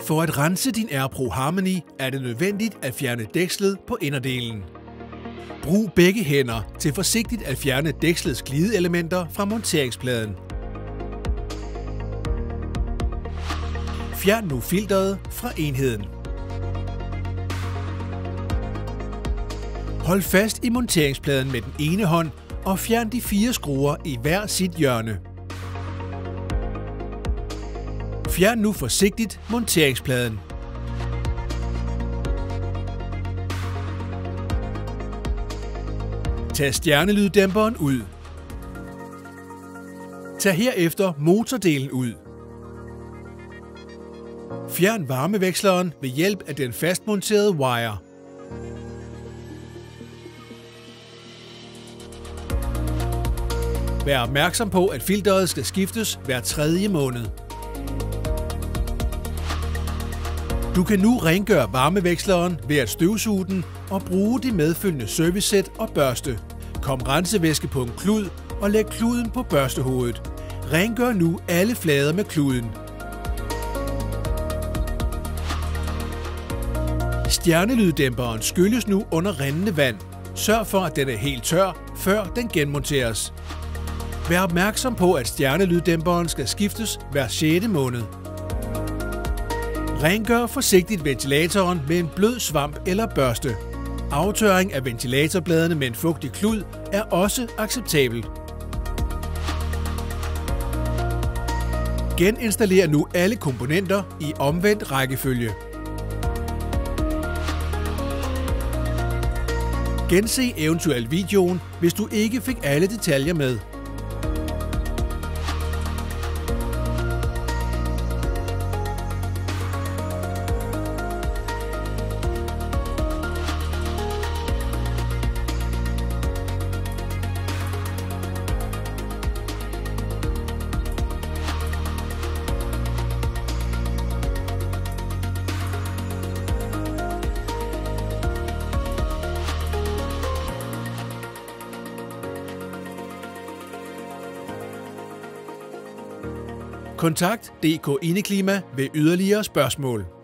For at rense din AirPro Harmony er det nødvendigt at fjerne dækslet på inderdelen. Brug begge hænder til forsigtigt at fjerne dækslets glideelementer fra monteringspladen. Fjern nu filteret fra enheden. Hold fast i monteringspladen med den ene hånd og fjern de 4 skruer i hver sit hjørne. Fjern nu forsigtigt monteringspladen. Tag stjernelyddæmperen ud. Tag herefter motordelen ud. Fjern varmeveksleren ved hjælp af den fastmonterede wire. Vær opmærksom på, at filteret skal skiftes hver 3. måned. Du kan nu rengøre varmeveksleren ved at støvsuge den og bruge de medfølgende servicesæt og børste. Kom rensevæske på en klud og læg kluden på børstehovedet. Rengør nu alle flader med kluden. Stjernelyddæmperen skylles nu under rindende vand. Sørg for, at den er helt tør, før den genmonteres. Vær opmærksom på, at stjernelyddæmperen skal skiftes hver 6. måned. Rengør forsigtigt ventilatoren med en blød svamp eller børste. Aftørring af ventilatorbladene med en fugtig klud er også acceptabel. Geninstaller nu alle komponenter i omvendt rækkefølge. Gense eventuelt videoen, hvis du ikke fik alle detaljer med. Kontakt DK Indeklima ved yderligere spørgsmål.